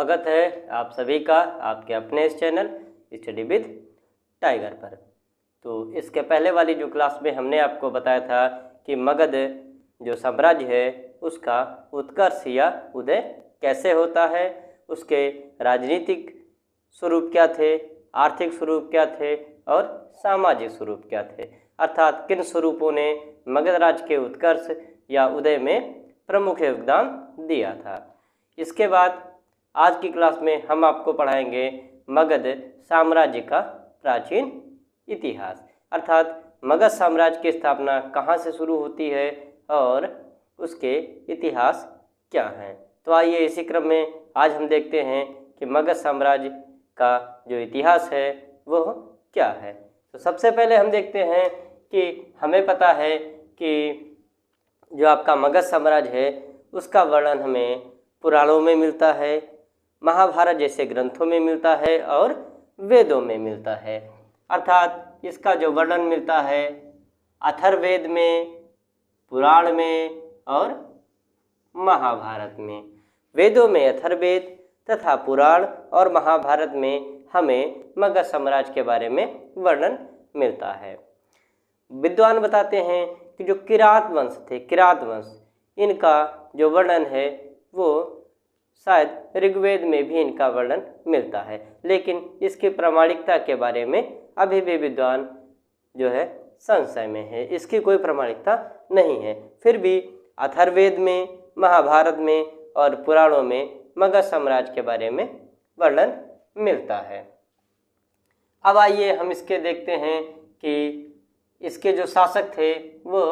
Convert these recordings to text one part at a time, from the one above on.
स्वागत है आप सभी का आपके अपने इस चैनल स्टडी विद टाइगर पर। तो इसके पहले वाली जो क्लास में हमने आपको बताया था कि मगध जो साम्राज्य है उसका उत्कर्ष या उदय कैसे होता है, उसके राजनीतिक स्वरूप क्या थे, आर्थिक स्वरूप क्या थे और सामाजिक स्वरूप क्या थे, अर्थात किन स्वरूपों ने मगध राज्य के उत्कर्ष या उदय में प्रमुख योगदान दिया था। इसके बाद आज की क्लास में हम आपको पढ़ाएंगे मगध साम्राज्य का प्राचीन इतिहास, अर्थात मगध साम्राज्य की स्थापना कहाँ से शुरू होती है और उसके इतिहास क्या हैं। तो आइए इसी क्रम में आज हम देखते हैं कि मगध साम्राज्य का जो इतिहास है वह क्या है। तो सबसे पहले हम देखते हैं कि हमें पता है कि जो आपका मगध साम्राज्य है उसका वर्णन हमें पुराणों में मिलता है, महाभारत जैसे ग्रंथों में मिलता है और वेदों में मिलता है। अर्थात इसका जो वर्णन मिलता है अथर्ववेद में, पुराण में और महाभारत में। वेदों में अथर्ववेद तथा पुराण और महाभारत में हमें मगध साम्राज्य के बारे में वर्णन मिलता है। विद्वान बताते हैं कि जो किरात वंश थे, किरात वंश, इनका जो वर्णन है वो शायद ऋग्वेद में भी इनका वर्णन मिलता है, लेकिन इसकी प्रामाणिकता के बारे में अभी भी विद्वान जो है संशय में है, इसकी कोई प्रामाणिकता नहीं है। फिर भी अथर्ववेद में, महाभारत में और पुराणों में मगध साम्राज्य के बारे में वर्णन मिलता है। अब आइए हम इसके देखते हैं कि इसके जो शासक थे वो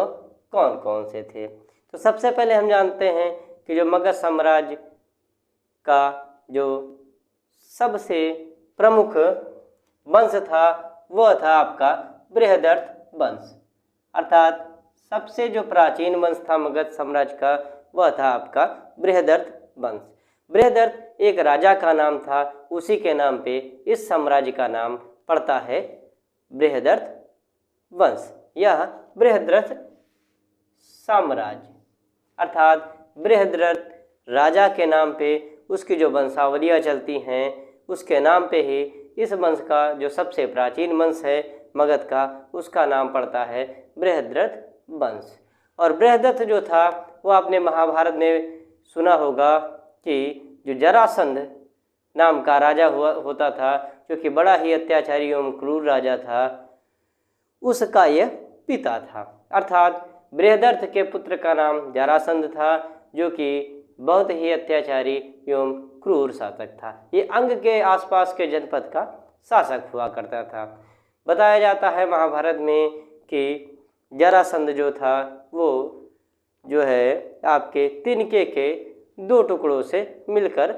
कौन कौन से थे। तो सबसे पहले हम जानते हैं कि जो मगध साम्राज्य का जो सबसे प्रमुख वंश था वह था आपका बृहदर्थ वंश, अर्थात सबसे जो प्राचीन वंश था मगध साम्राज्य का वह था आपका बृहदर्थ वंश। बृहदर्थ एक राजा का नाम था, उसी के नाम पे इस साम्राज्य का नाम पड़ता है बृहदर्थ वंश या बृहदर्थ साम्राज्य, अर्थात बृहदर्थ राजा के नाम पे उसकी जो वंशावलियाँ चलती हैं उसके नाम पे ही इस वंश का जो सबसे प्राचीन वंश है मगध का उसका नाम पड़ता है बृहदर्थ वंश। और बृहदर्थ जो था वो आपने महाभारत में सुना होगा कि जो जरासंध नाम का राजा होता था, जो कि बड़ा ही अत्याचारी एवं क्रूर राजा था, उसका यह पिता था। अर्थात बृहदर्थ के पुत्र का नाम जरासंध था, जो कि बहुत ही अत्याचारी एवं क्रूर शासक था। ये अंग के आसपास के जनपद का शासक हुआ करता था। बताया जाता है महाभारत में कि जरासंध जो था वो जो है आपके तिनके के 2 टुकड़ों से मिलकर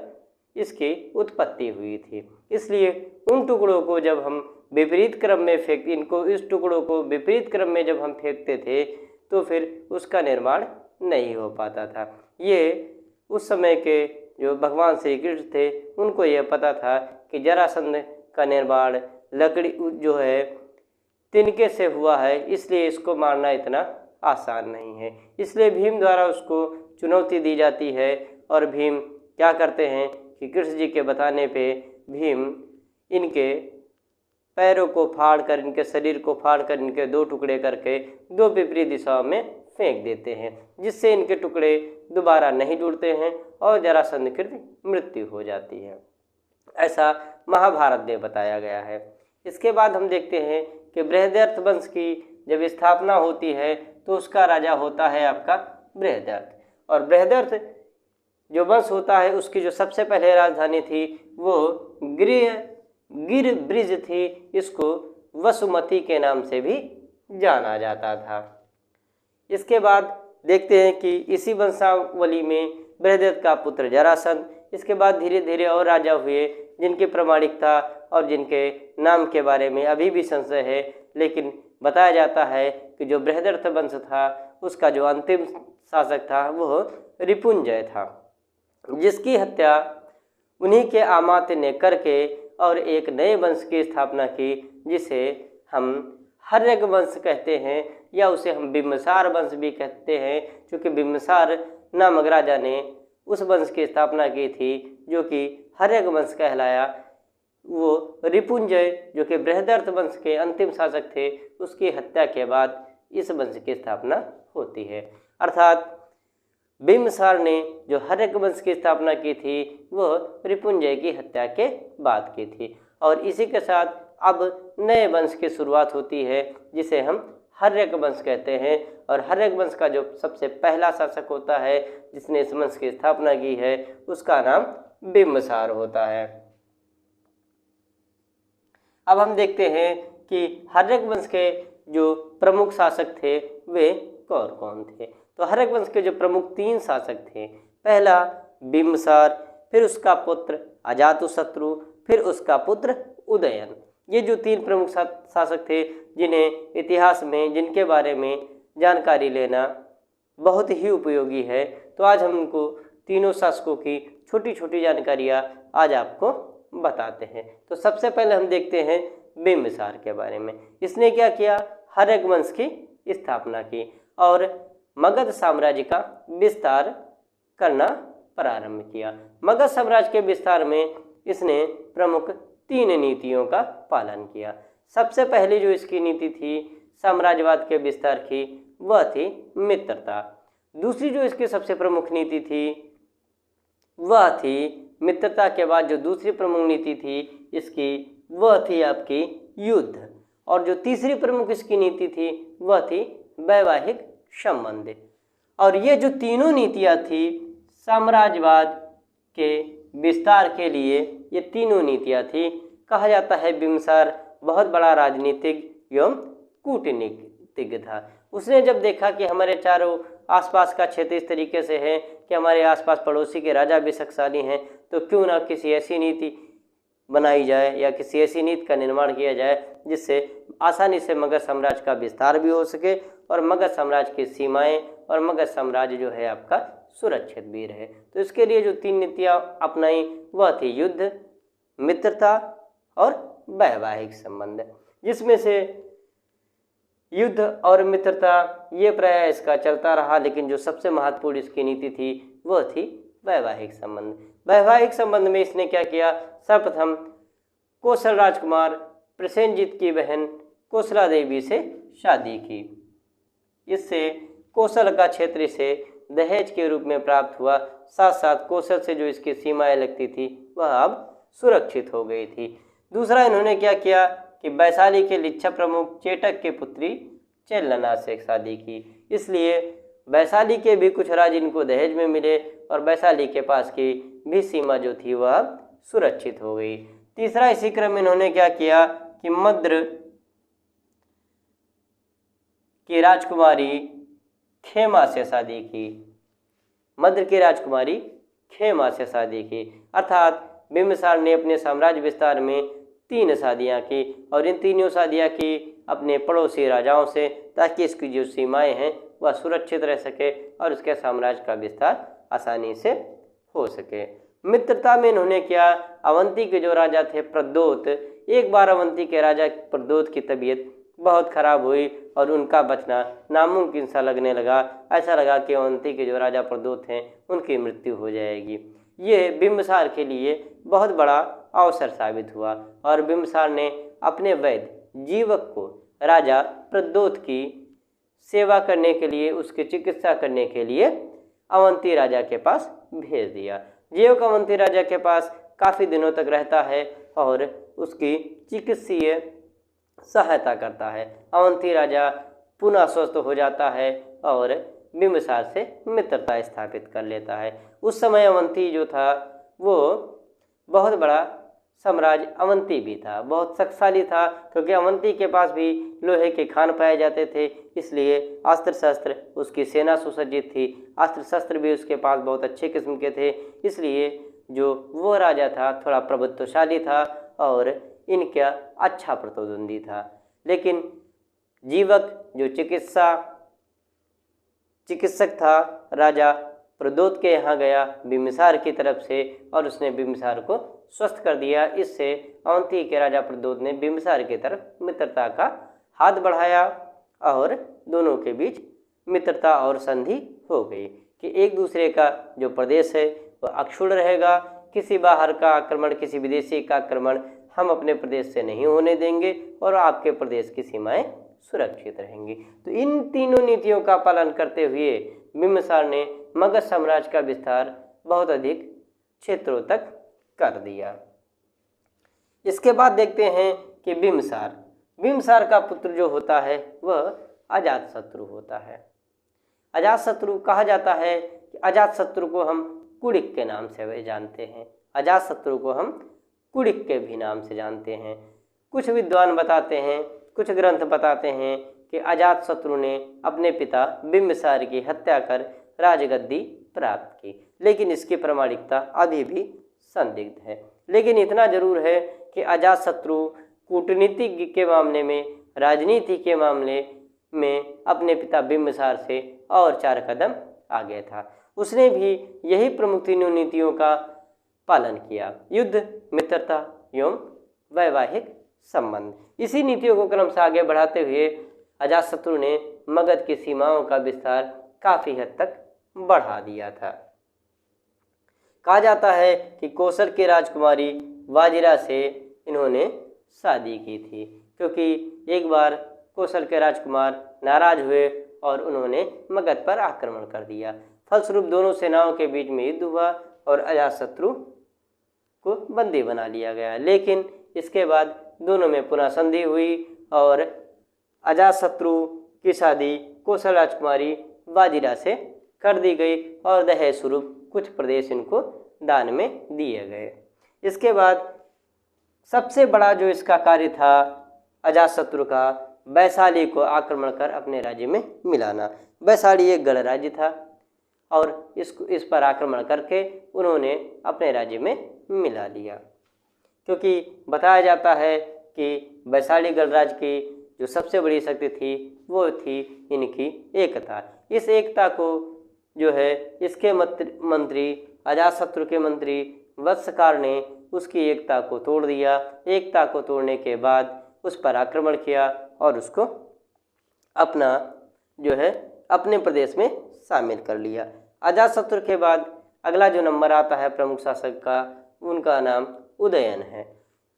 इसकी उत्पत्ति हुई थी, इसलिए उन टुकड़ों को जब हम विपरीत क्रम में इस टुकड़ों को विपरीत क्रम में जब हम फेंकते थे तो फिर उसका निर्माण नहीं हो पाता था। ये उस समय के जो भगवान श्री कृष्ण थे उनको यह पता था कि जरासंध का निर्माण लकड़ी जो है तिनके से हुआ है, इसलिए इसको मारना इतना आसान नहीं है। इसलिए भीम द्वारा उसको चुनौती दी जाती है और भीम क्या करते हैं कि कृष्ण जी के बताने पे भीम इनके पैरों को फाड़कर, इनके शरीर को फाड़कर इनके 2 टुकड़े करके 2 विपरीत दिशाओं में फेंक देते हैं, जिससे इनके टुकड़े दोबारा नहीं जुड़ते हैं और जरासंध की मृत्यु हो जाती है। ऐसा महाभारत में बताया गया है। इसके बाद हम देखते हैं कि बृहदर्थ वंश की जब स्थापना होती है तो उसका राजा होता है आपका बृहदर्थ, और बृहदर्थ जो वंश होता है उसकी जो सबसे पहले राजधानी थी वो गिर ब्रिज थी। इसको वसुमती के नाम से भी जाना जाता था। इसके बाद देखते हैं कि इसी वंशावली में बृहदर्थ का पुत्र जरासंध, इसके बाद धीरे धीरे और राजा हुए जिनकी प्रामाणिकता और जिनके नाम के बारे में अभी भी संशय है, लेकिन बताया जाता है कि जो बृहदर्थ वंश था उसका जो अंतिम शासक था वह रिपुंजय था, जिसकी हत्या उन्हीं के अमात्य ने करके और एक नए वंश की स्थापना की, जिसे हम हर्यक वंश कहते हैं या उसे हम बिम्बसार वंश भी कहते हैं, क्योंकि बिम्बसार नामक राजा ने उस वंश की स्थापना की थी जो कि हर्यक वंश कहलाया। वो रिपुंजय जो कि बृहदर्थ वंश के अंतिम शासक थे, उसकी हत्या के बाद इस वंश की स्थापना होती है। अर्थात बिंबिसार ने जो हर्यक वंश की स्थापना की थी वह रिपुंजय की हत्या के बाद की थी। और इसी के साथ अब नए वंश की शुरुआत होती है जिसे हम हर्यक वंश कहते हैं। और हर्यक वंश का जो सबसे पहला शासक होता है जिसने इस वंश की स्थापना की है उसका नाम बिंबिसार होता है। अब हम देखते हैं कि हर्यक वंश के जो प्रमुख शासक थे वे कौन कौन थे। तो हर्यक वंश के जो प्रमुख 3 शासक थे, पहला बिंबिसार, फिर उसका पुत्र अजातशत्रु, फिर उसका पुत्र उदयन। ये जो 3 प्रमुख शासक थे जिन्हें इतिहास में जिनके बारे में जानकारी लेना बहुत ही उपयोगी है। तो आज हम उनको तीनों शासकों की छोटी छोटी जानकारियाँ आज आपको बताते हैं। तो सबसे पहले हम देखते हैं बिंबिसार के बारे में। इसने क्या किया, हर्यक वंश की स्थापना की और मगध साम्राज्य का विस्तार करना प्रारंभ किया। मगध साम्राज्य के विस्तार में इसने प्रमुख 3 नीतियों का पालन किया। सबसे पहली जो इसकी नीति थी साम्राज्यवाद के विस्तार की, वह थी मित्रता। दूसरी जो इसकी सबसे प्रमुख नीति थी वह थी मित्रता के बाद जो दूसरी प्रमुख नीति थी इसकी वह थी आपकी युद्ध। और जो तीसरी प्रमुख इसकी नीति थी वह थी वैवाहिक संबंध। और ये जो तीनों नीतियाँ थी साम्राज्यवाद के विस्तार के लिए, ये तीनों नीतियाँ थी। कहा जाता है बिंबिसार बहुत बड़ा राजनीतिक एवं कूटनीतिज्ञ था। उसने जब देखा कि हमारे चारों आसपास का क्षेत्र इस तरीके से है कि हमारे आसपास पड़ोसी के राजा भी शक्तिशाली हैं, तो क्यों ना किसी ऐसी नीति बनाई जाए या किसी ऐसी नीति का निर्माण किया जाए जिससे आसानी से मगध साम्राज्य का विस्तार भी हो सके और मगध साम्राज्य की सीमाएं और मगध साम्राज्य जो है आपका सुरक्षित भी रहे। तो इसके लिए जो 3 नीतियाँ अपनाई वह थी युद्ध, मित्रता और वैवाहिक संबंध, जिसमें से युद्ध और मित्रता ये प्रायः इसका चलता रहा, लेकिन जो सबसे महत्वपूर्ण इसकी नीति थी वह थी वैवाहिक संबंध। वैवाहिक संबंध में इसने क्या किया, सर्वप्रथम कौशल राजकुमार प्रसेनजीत की बहन कौशला देवी से शादी की। इससे कौशल का क्षेत्र से दहेज के रूप में प्राप्त हुआ, साथ साथ कौशल से जो इसकी सीमाएं लगती थी वह अब सुरक्षित हो गई थी। दूसरा इन्होंने क्या किया कि वैशाली के लिच्छा प्रमुख चेटक के पुत्री चेलना से शादी की। इसलिए वैशाली के भी कुछ राज्य इनको दहेज में मिले और वैशाली के पास की भी सीमा जो थी वह सुरक्षित हो गई। तीसरा इसी क्रम में इन्होंने क्या किया कि मद्र की राजकुमारी खेमा से शादी की। मद्र की राजकुमारी खेमा से शादी की। अर्थात बिंबिसार ने अपने साम्राज्य विस्तार में 3 शादियाँ की और इन तीनों शादियाँ की अपने पड़ोसी राजाओं से, ताकि इसकी जो सीमाएं हैं वह सुरक्षित रह सके और उसके साम्राज्य का विस्तार आसानी से हो सके। मित्रता में इन्होंने क्या, अवंती के जो राजा थे प्रद्योत, एक बार अवंती के राजा प्रद्योत की तबीयत बहुत खराब हुई और उनका बचना नामुमकिन सा लगने लगा। ऐसा लगा कि अवंती के जो राजा प्रद्योत हैं उनकी मृत्यु हो जाएगी। ये बिंबिसार के लिए बहुत बड़ा अवसर साबित हुआ और बिंबिसार ने अपने वैद्य जीवक को राजा प्रद्योत की सेवा करने के लिए, उसकी चिकित्सा करने के लिए अवंती राजा के पास भेज दिया। जीवक अवंती राजा के पास काफ़ी दिनों तक रहता है और उसकी चिकित्सीय सहायता करता है। अवंती राजा पुनः स्वस्थ हो जाता है और बिंबिसार से मित्रता स्थापित कर लेता है। उस समय अवंती जो था वो बहुत बड़ा साम्राज्य अवंती भी था, बहुत शक्तिशाली था, क्योंकि अवंती के पास भी लोहे के खान पाए जाते थे। इसलिए अस्त्र शस्त्र, उसकी सेना सुसज्जित थी, अस्त्र शस्त्र भी उसके पास बहुत अच्छे किस्म के थे। इसलिए जो वो राजा था थोड़ा प्रभुत्वशाली था और इनका अच्छा प्रतिद्वंदी था। लेकिन जीवक जो चिकित्सक था राजा प्रद्योत के यहाँ गया बिंबिसार की तरफ से और उसने बिंबिसार को स्वस्थ कर दिया। इससे अवंती के राजा प्रद्योत ने बिंबिसार की तरफ मित्रता का हाथ बढ़ाया और दोनों के बीच मित्रता और संधि हो गई कि एक दूसरे का जो प्रदेश है वह अक्षुण्ण रहेगा, किसी बाहर का आक्रमण, किसी विदेशी का आक्रमण हम अपने प्रदेश से नहीं होने देंगे और आपके प्रदेश की सीमाएं सुरक्षित रहेंगी। तो इन तीनों नीतियों का पालन करते हुए बिंबिसार ने मगध साम्राज्य का विस्तार बहुत अधिक क्षेत्रों तक कर दिया। इसके बाद देखते हैं कि बिंबिसार का पुत्र जो होता है वह अजातशत्रु होता है। अजातशत्रु कहा जाता है कि अजातशत्रु को हम कुड़िक के नाम से जानते हैं। अजातशत्रु को हम कुड़िक के भी नाम से जानते हैं। कुछ विद्वान बताते हैं, कुछ ग्रंथ बताते हैं कि अजातशत्रु ने अपने पिता बिंबिसार की हत्या कर राजगद्दी प्राप्त की, लेकिन इसकी प्रामाणिकता अभी भी संदिग्ध है। लेकिन इतना जरूर है कि अजातशत्रु कूटनीति के मामले में, राजनीति के मामले में अपने पिता बिंबिसार से और 4 कदम आगे था। उसने भी यही प्रमुख तीनों नीतियों का पालन किया: युद्ध, मित्रता एवं वैवाहिक संबंध। इसी नीतियों को क्रमशः आगे बढ़ाते हुए अजातशत्रु ने मगध की सीमाओं का विस्तार काफ़ी हद तक बढ़ा दिया था। कहा जाता है कि कौशल की राजकुमारी वाजिरा से इन्होंने शादी की थी, क्योंकि एक बार कौशल के राजकुमार नाराज हुए और उन्होंने मगध पर आक्रमण कर दिया। फलस्वरूप दोनों सेनाओं के बीच में युद्ध हुआ और अजातशत्रु को बंदी बना लिया गया। लेकिन इसके बाद दोनों में पुनः संधि हुई और अजातशत्रु की शादी कौशल राजकुमारी वाजिरा से कर दी गई और दहेज स्वरूप कुछ प्रदेश इनको दान में दिए गए। इसके बाद सबसे बड़ा जो इसका कार्य था अजातशत्रु का, वैशाली को आक्रमण कर अपने राज्य में मिलाना। वैशाली एक गढ़ राज्य था और इस पर आक्रमण करके उन्होंने अपने राज्य में मिला लिया, क्योंकि बताया जाता है कि वैशाली गणराज्य की जो सबसे बड़ी शक्ति थी वो थी इनकी एकता। इस एकता को जो है इसके मंत्री, अजातशत्रु के मंत्री वत्सकार ने उसकी एकता को तोड़ दिया। एकता को तोड़ने के बाद उस पर आक्रमण किया और उसको अपना जो है अपने प्रदेश में शामिल कर लिया। अजातशत्रु के बाद अगला जो नंबर आता है प्रमुख शासक का, उनका नाम उदयन है।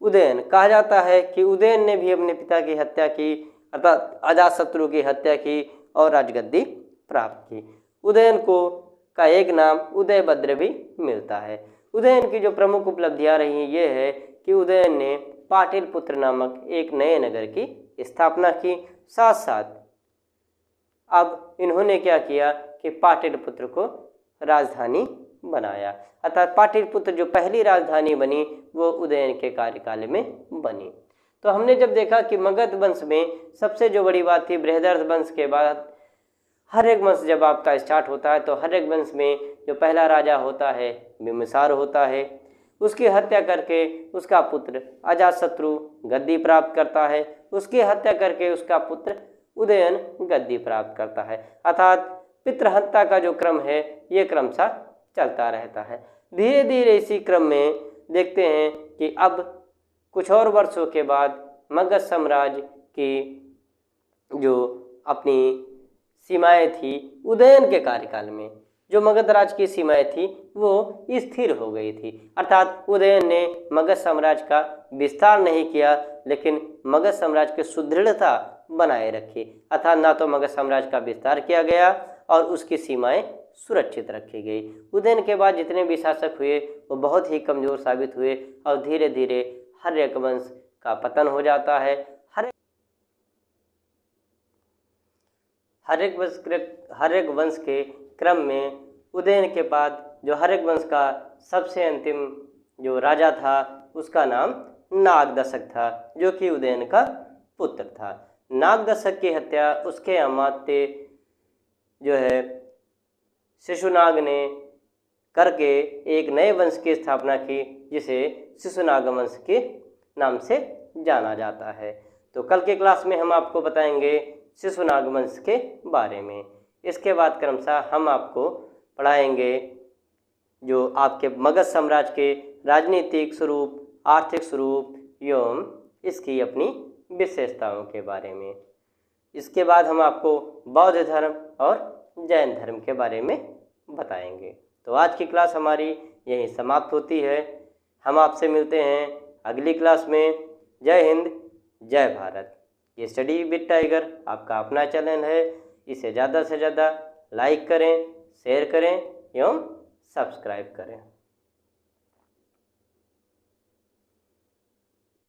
उदयन कहा जाता है कि उदयन ने भी अपने पिता की हत्या की, अर्थात अजातशत्रु की हत्या की और राजगद्दी प्राप्त की। उदयन का एक नाम उदयभद्र भी मिलता है। उदयन की जो प्रमुख उपलब्धियां रही ये है कि उदयन ने पाटलिपुत्र नामक एक नए नगर की स्थापना की। साथ साथ अब इन्होंने क्या किया कि पाटलिपुत्र को राजधानी बनाया, अर्थात पाटलिपुत्र जो पहली राजधानी बनी वो उदयन के कार्यकाल में बनी। तो हमने जब देखा कि मगध वंश में सबसे जो बड़ी बात थी, बृहदर्थ वंश के बाद हर एक वंश जब आपका स्टार्ट होता है तो हर एक वंश में जो पहला राजा होता है बिंबिसार होता है। उसकी हत्या करके उसका पुत्र अजातशत्रु गद्दी प्राप्त करता है, उसकी हत्या करके उसका पुत्र उदयन गद्दी प्राप्त करता है। अर्थात पितृहत्या का जो क्रम है ये क्रमशः चलता रहता है। धीरे धीरे इसी क्रम में देखते हैं कि अब कुछ और वर्षों के बाद मगध साम्राज्य की जो अपनी सीमाएं थी उदयन के कार्यकाल में, जो मगध राज्य की सीमाएं थी वो स्थिर हो गई थी। अर्थात उदयन ने मगध साम्राज्य का विस्तार नहीं किया, लेकिन मगध साम्राज्य की सुदृढ़ता बनाए रखी। अर्थात ना तो मगध साम्राज्य का विस्तार किया गया और उसकी सीमाएं सुरक्षित रखी गई। उदयन के बाद जितने भी शासक हुए वो बहुत ही कमज़ोर साबित हुए और धीरे धीरे हर्यक वंश का पतन हो जाता है। हर्यक वंश के क्रम में उदयन के बाद जो हर्यक वंश का सबसे अंतिम जो राजा था उसका नाम नागदशक था, जो कि उदयन का पुत्र था। नागदशक की हत्या उसके अमात्य जो है शिशुनाग ने करके एक नए वंश की स्थापना की, जिसे शिशुनाग वंश के नाम से जाना जाता है। तो कल के क्लास में हम आपको बताएंगे शिशुनाग वंश के बारे में। इसके बाद क्रमशः हम आपको पढ़ाएंगे जो आपके मगध साम्राज्य के राजनीतिक स्वरूप, आर्थिक स्वरूप एवं इसकी अपनी विशेषताओं के बारे में। इसके बाद हम आपको बौद्ध धर्म और जैन धर्म के बारे में बताएंगे। तो आज की क्लास हमारी यहीं समाप्त होती है। हम आपसे मिलते हैं अगली क्लास में। जय हिंद, जय भारत। ये स्टडी विद टाइगर आपका अपना चैनल है। इसे ज़्यादा से ज़्यादा लाइक करें, शेयर करें एवं सब्सक्राइब करें।